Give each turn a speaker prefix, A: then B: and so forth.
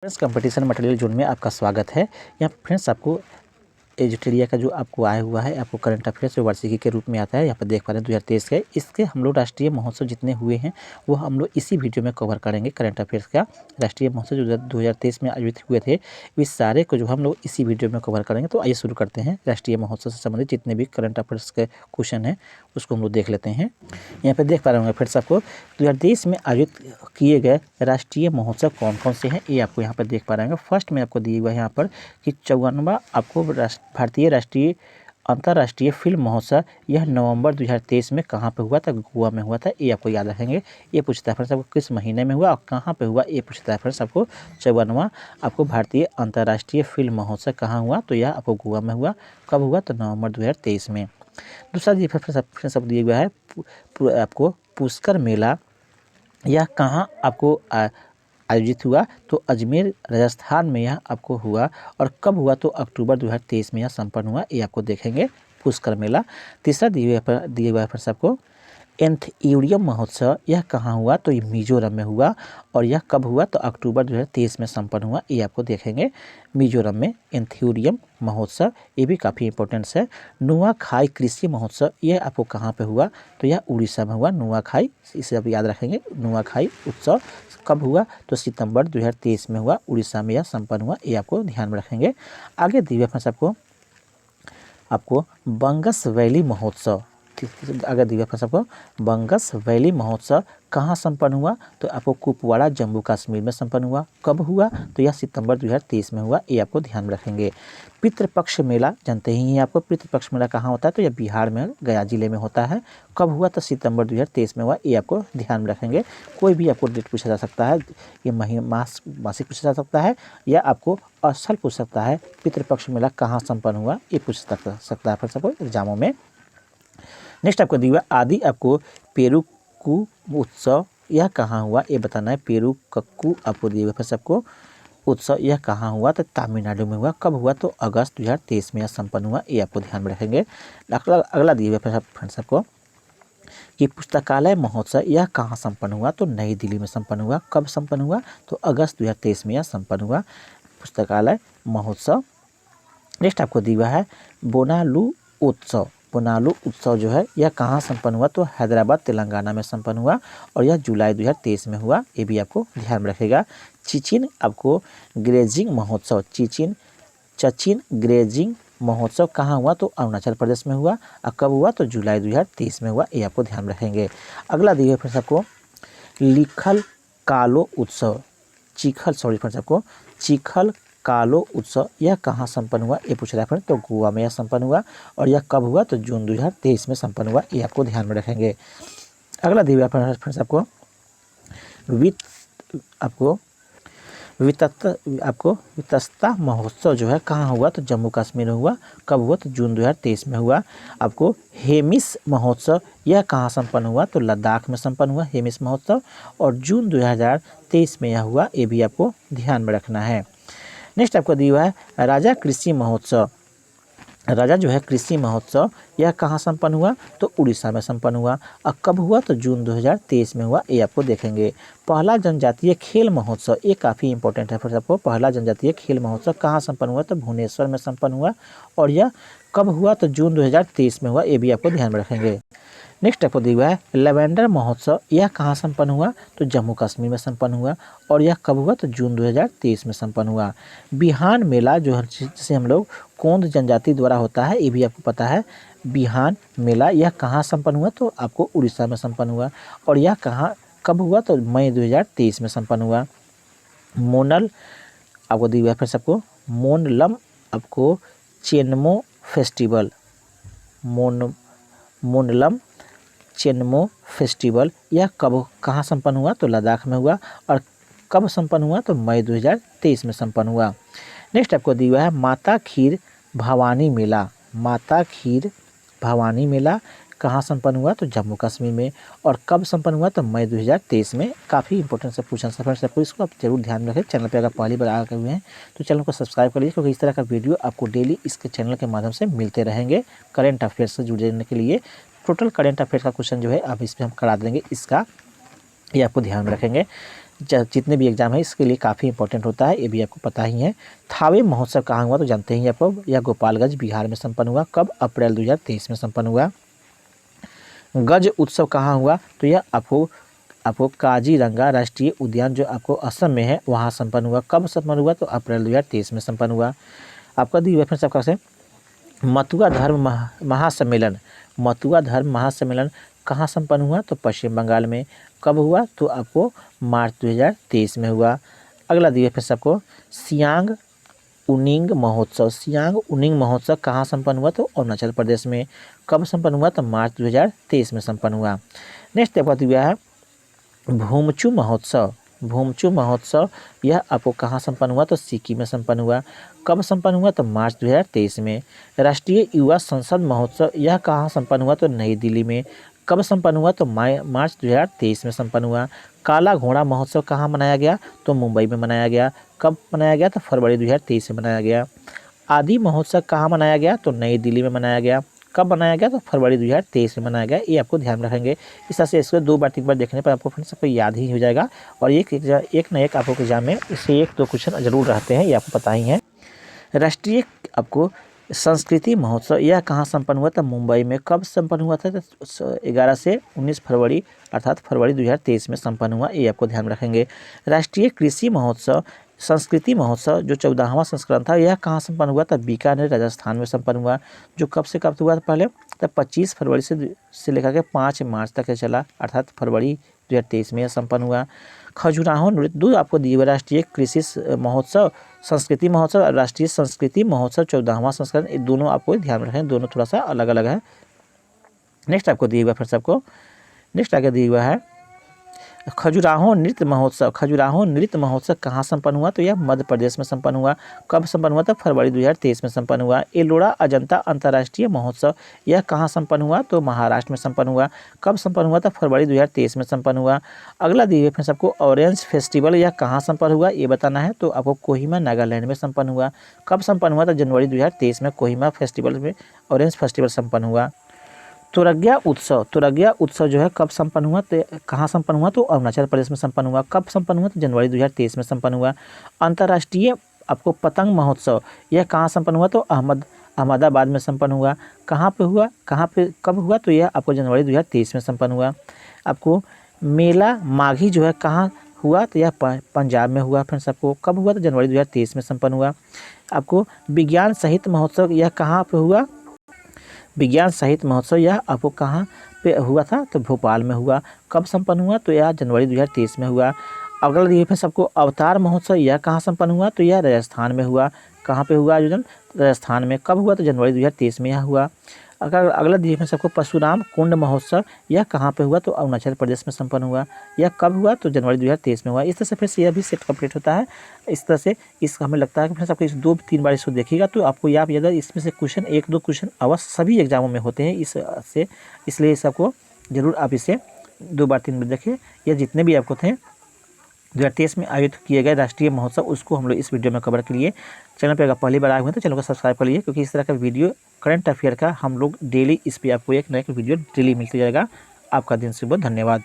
A: Friends, competition material zone में आपका स्वागत है। यहाँ फ्रेंड्स आपको एजिटेरिया का जो आपको आया हुआ है, आपको करंट अफेयर्स जो वार्षिकी के रूप में आता है, यहाँ पर देख पा रहे हैं 2023 के। इसके हम लोग राष्ट्रीय महोत्सव जितने हुए हैं वो हम लोग इसी वीडियो में कवर करेंगे। करंट अफेयर्स का राष्ट्रीय महोत्सव जो 2023 में आयोजित हुए थे, इस सारे को जो हम लोग इसी वीडियो में कवर करेंगे। तो आइए शुरू करते हैं। राष्ट्रीय महोत्सव से संबंधित जितने भी करंट अफेयर्स के क्वेश्चन हैं उसको हम लोग देख लेते हैं। यहाँ पर देख पा रहे होंगे फ्रेंड्स आपको 2023 में आयोजित किए गए राष्ट्रीय महोत्सव कौन कौन से हैं, ये आपको यहाँ पर देख पा रहे हैं। फर्स्ट में आपको दिए हुआ है यहाँ पर कि 54वां आपको भारतीय राष्ट्रीय अंतर्राष्ट्रीय फिल्म महोत्सव यह नवंबर 2023 में कहाँ पे हुआ था, गोवा में हुआ था। ये आपको याद रखेंगे। ये पूछता है फ्रेंड्स आपको किस महीने में हुआ और कहाँ पे हुआ, ये पूछता है फ्रेंड्स आपको। 54वां आपको भारतीय अंतर्राष्ट्रीय फिल्म महोत्सव कहाँ हुआ, तो यह आपको गोवा में हुआ। कब हुआ, तो नवंबर 2023 में। दूसरा जी फ्रेंड्स आपको दिया हुआ है आपको पुष्कर मेला यह कहाँ आपको आयोजित हुआ, तो अजमेर राजस्थान में यह आपको हुआ। और कब हुआ, तो अक्टूबर 2023 में यह संपन्न हुआ। ये आपको देखेंगे पुष्कर मेला। तीसरा दिए हुआ है फ्रेंड्स आपको एंथ्यूरियम महोत्सव यह कहाँ हुआ, तो ये मिजोरम में हुआ। और यह कब हुआ, तो अक्टूबर 2023 में संपन्न हुआ। ये आपको देखेंगे मिजोरम में एंथ्यूरियम महोत्सव, ये भी काफ़ी इंपॉर्टेंट है। नुआखाई कृषि महोत्सव यह आपको कहाँ पे हुआ, तो यह उड़ीसा में हुआ। नुआखाई, इसे आप याद रखेंगे। नुआखाई उत्सव कब हुआ, तो सितंबर 2023 में हुआ। उड़ीसा में यह संपन्न हुआ। ये आपको ध्यान में रखेंगे। आगे दिए फ्रेंड्स आपको बंगस वैली महोत्सव, अगर दिया फ्रेंड्स आपको बंगस वैली महोत्सव कहाँ संपन्न हुआ, तो आपको कुपवाड़ा जम्मू कश्मीर में संपन्न हुआ। कब हुआ, तो यह सितंबर 2023 में हुआ। ये आपको ध्यान में रखेंगे। पितृपक्ष मेला जानते ही हैं आपको, पितृपक्ष मेला कहाँ होता है, तो यह बिहार में गया जिले में होता है। कब हुआ, तो सितंबर 2023 में हुआ। ये आपको ध्यान में रखेंगे। कोई भी आपको डेट पूछा जा सकता है, ये मासिक पूछा जा सकता है, या आपको स्थल पूछ सकता है। पितृपक्ष मेला कहाँ संपन्न हुआ, ये पूछ सकता है फिर सबको एग्जामों में। नेक्स्ट आपको दिया आदि आपको पेरुक्कू उत्सव यह कहाँ हुआ, ये बताना है। पेरुक्कू आपको दिए हुए फिर सबको उत्सव यह कहाँ हुआ, तो तमिलनाडु में हुआ। कब हुआ, तो अगस्त 2023 में यह संपन्न हुआ। ये आपको ध्यान में रखेंगे। अगला दिए हुए फ्रेंड्स सबको कि पुस्तकालय महोत्सव यह कहाँ संपन्न हुआ, तो नई दिल्ली में संपन्न हुआ। कब संपन्न हुआ, तो अगस्त 2023 में यह संपन्न हुआ पुस्तकालय महोत्सव। नेक्स्ट आपको दिया है बोनालू उत्सव। बोनालू उत्सव जो है यह कहाँ संपन्न हुआ, तो हैदराबाद तेलंगाना में संपन्न हुआ। और यह जुलाई 2023 में हुआ। ये भी आपको ध्यान में रखेगा। चिचिन आपको ग्रेजिंग महोत्सव, चचिन ग्रेजिंग महोत्सव कहाँ हुआ, तो अरुणाचल प्रदेश में हुआ। और कब हुआ, तो जुलाई 2023 में हुआ। ये आपको ध्यान में रखेंगे। अगला दिए फ्रेंड्स आपको लिखल कालो उत्सव, चिखल कालो उत्सव यह कहाँ संपन्न हुआ, ये पूछ रहा है फ्रेंड, तो गोवा में यह संपन्न हुआ। और यह कब हुआ, तो जून 2023 में संपन्न हुआ। ये आपको ध्यान में रखेंगे। अगला दिया फ्रेंड्स आपको वितस्ता महोत्सव जो है कहाँ हुआ, तो जम्मू कश्मीर में हुआ। कब हुआ, तो जून 2023 में हुआ। आपको हेमिस महोत्सव यह कहाँ संपन्न हुआ, तो लद्दाख में संपन्न हुआ हेमिस महोत्सव। और जून 2023 में यह हुआ। ये भी आपको ध्यान में रखना है। नेक्स्ट आपको दिया हुआ है राजा कृषि महोत्सव। राजा जो है कृषि महोत्सव यह कहाँ संपन्न हुआ, तो उड़ीसा में संपन्न हुआ। और कब हुआ, तो जून 2023 में हुआ। ये आपको देखेंगे। पहला जनजातीय खेल महोत्सव ये काफ़ी इंपॉर्टेंट है फिर आपको। पहला जनजातीय खेल महोत्सव कहाँ संपन्न हुआ, तो भुवनेश्वर में संपन्न हुआ। और यह कब हुआ, तो जून 2023 में हुआ। ये भी आपको ध्यान में रखेंगे। नेक्स्ट आपको दिया हुआ है लेवेंडर महोत्सव यह कहाँ संपन्न हुआ, तो जम्मू कश्मीर में संपन्न हुआ। और यह कब हुआ, तो जून 2023 में संपन्न हुआ। बिहान मेला जो है जिसे हम लोग कोंद जनजाति द्वारा होता है, ये भी आपको पता है। बिहान मेला यह कहाँ संपन्न हुआ, तो आपको उड़ीसा में संपन्न हुआ। और यह कब हुआ, तो मई 2023 में संपन्न हुआ। मोनल आपको दिया हुआ है फिर सबको मोनलम आपको चेन्मो फेस्टिवल, मोनलम चेन्मो फेस्टिवल यह कब कहाँ संपन्न हुआ, तो लद्दाख में हुआ। और कब संपन्न हुआ, तो मई 2023 में संपन्न हुआ। नेक्स्ट आपको दिया हुआ है माता खीर भवानी मेला कहाँ संपन्न हुआ, तो जम्मू कश्मीर में। और कब संपन्न हुआ, तो मई 2023 में। काफ़ी इंपॉर्टेंट से पूछना फ्रेंड्स आपको, इसको आप जरूर ध्यान में रखें। चैनल पे अगर पहली बार आ गए हुए हैं तो चैनल को सब्सक्राइब कर लीजिए, क्योंकि इस तरह का वीडियो आपको डेली इसके चैनल के माध्यम से मिलते रहेंगे। करंट अफेयर्स से जुड़ने के लिए टोटल करंट अफेयर्स का क्वेश्चन जो है अब इस पर हम करा देंगे इसका, ये आपको ध्यान में रखेंगे। जितने भी एग्जाम है इसके लिए काफ़ी इंपॉर्टेंट होता है, ये भी आपको पता ही है। थावे महोत्सव कहाँ हुआ तो जानते ही आपको, यह गोपालगंज बिहार में संपन्न हुआ। कब? अप्रैल 2023 में संपन्न हुआ। गज उत्सव कहाँ हुआ तो यह आपको काजीरंगा राष्ट्रीय उद्यान जो आपको असम में है वहाँ संपन्न हुआ। कब संपन्न हुआ तो अप्रैल 2023 में संपन्न हुआ। आपका दी रेफरेंस आपका से मथुरा धर्म महासम्मेलन, मथुरा धर्म महासम्मेलन कहाँ संपन्न हुआ तो पश्चिम बंगाल में। कब हुआ तो आपको मार्च 2023 में हुआ। अगला दी रेफरेंस आपको सियांग उनिंग महोत्सव, सियांग उनिंग महोत्सव कहाँ संपन्न हुआ तो अरुणाचल प्रदेश में। कब संपन्न हुआ तो मार्च 2023 में संपन्न हुआ। नेक्स्ट आपका दिया है भूमचू महोत्सव, भूमचू महोत्सव यह आपको कहाँ संपन्न हुआ तो सिक्किम में संपन्न हुआ। कब संपन्न हुआ तो मार्च 2023 में। राष्ट्रीय युवा संसद महोत्सव यह कहाँ संपन्न हुआ तो नई दिल्ली में। कब संपन्न हुआ तो मार्च 2023 में संपन्न हुआ। काला घोड़ा महोत्सव कहाँ मनाया गया तो मुंबई में मनाया गया। कब मनाया गया तो फरवरी 2023 में मनाया गया। आदि महोत्सव कहाँ मनाया गया तो नई दिल्ली में मनाया गया। कब बनाया गया तो फरवरी 2023 में मनाया गया। ये आपको ध्यान रखेंगे। इस तरह से इसको 2 बार 3 बार देखने पर आपको फ्रेंड्स सबको याद ही हो जाएगा। और एक ना एक आपको एग्जाम में इससे 1-2 क्वेश्चन जरूर रहते हैं, ये आपको पता ही है। राष्ट्रीय आपको संस्कृति महोत्सव यह कहाँ संपन्न हुआ था मुंबई में। कब संपन्न हुआ था तो 11 से 19 फरवरी अर्थात फरवरी 2023 में संपन्न हुआ, ये आपको ध्यान रखेंगे। राष्ट्रीय कृषि महोत्सव संस्कृति महोत्सव जो 14वां संस्करण था यह कहाँ संपन्न हुआ था बीकानेर राजस्थान में संपन्न हुआ। जो कब से कब हुआ था पहले तो 25 फरवरी से लेकर के 5 मार्च तक चला अर्थात फरवरी 2023 में यह संपन्न हुआ। खजुराहो नृत्य 2 आपको दिए हुए राष्ट्रीय कृषि महोत्सव संस्कृति महोत्सव और राष्ट्रीय संस्कृति महोत्सव 14वां संस्करण, ये दोनों आपको ध्यान रखें, दोनों थोड़ा सा अलग अलग है। नेक्स्ट आपको दिए हुआ फिर सबको नेक्स्ट आगे दिया हुआ है खजुराहो नृत्य महोत्सव। खजुराहो नृत्य महोत्सव कहाँ संपन्न हुआ तो यह मध्य प्रदेश में संपन्न हुआ। कब संपन्न हुआ था फरवरी 2023 में संपन्न हुआ। एलोरा अजंता अंतर्राष्ट्रीय महोत्सव यह कहाँ संपन्न हुआ तो महाराष्ट्र में संपन्न हुआ। कब संपन्न हुआ था फरवरी 2023 में संपन्न हुआ। अगला दिए फिर सबको ऑरेंज फेस्टिवल यह कहाँ संपन्न हुआ ये बताना है तो आपको कोहिमा नागालैंड में संपन्न हुआ। कब संपन्न हुआ था जनवरी 2023 में कोहिमा फेस्टिवल में ऑरेंज फेस्टिवल संपन्न हुआ। तुरग्या उत्सव जो है कब संपन्न हुआ तो कहाँ संपन्न हुआ तो अरुणाचल प्रदेश में संपन्न हुआ। कब संपन्न हुआ तो जनवरी 2023 में संपन्न हुआ। अंतर्राष्ट्रीय आपको पतंग महोत्सव यह कहाँ संपन्न हुआ तो अहमदाबाद में संपन्न हुआ। कहाँ पे हुआ कब हुआ तो यह आपको जनवरी 2023 में संपन्न हुआ। आपको मेला माघी जो है कहाँ हुआ तो यह पंजाब में हुआ। फिर सबको कब हुआ तो जनवरी 2023 में संपन्न हुआ। आपको विज्ञान साहित्य महोत्सव यह कहाँ पे हुआ विज्ञान साहित्य महोत्सव यह आपको कहाँ पे हुआ था तो भोपाल में हुआ। कब संपन्न हुआ तो यह जनवरी 2023 में हुआ। अगला दिए फिर सबको अवतार महोत्सव यह कहाँ संपन्न हुआ तो यह राजस्थान में हुआ। कहाँ पे हुआ आयोजन राजस्थान में। कब हुआ तो जनवरी 2023 में यह हुआ। अगर अगला दिए फिर सबको परशुराम कुंड महोत्सव यह कहाँ पे हुआ तो अरुणाचल प्रदेश में संपन्न हुआ। यह कब हुआ तो जनवरी 2023 में हुआ। इस तरह से फिर से यह भी सेट कंप्लीट होता है। इस तरह से इसका हमें लगता है कि फिर आपको इस 2-3 बार इसको देखिएगा तो आपको याद इसमें से क्वेश्चन 1-2 क्वेश्चन अवश्य सभी एग्जामों में होते हैं इससे, इसलिए इस आपको जरूर आप इसे 2 बार 3 बार देखिए। यह जितने भी आपको थे 2023 में आयोजित किए गए राष्ट्रीय महोत्सव उसको हम लोग इस वीडियो में कवर किए। चैनल पर अगर पहली बार आए हुए हैं तो चैनल को सब्सक्राइब कर लीजिए, क्योंकि इस तरह का वीडियो करंट अफेयर का हम लोग डेली इस पर आपको एक ना एक वीडियो डेली मिलती जाएगा। आपका दिन शुभ हो, धन्यवाद।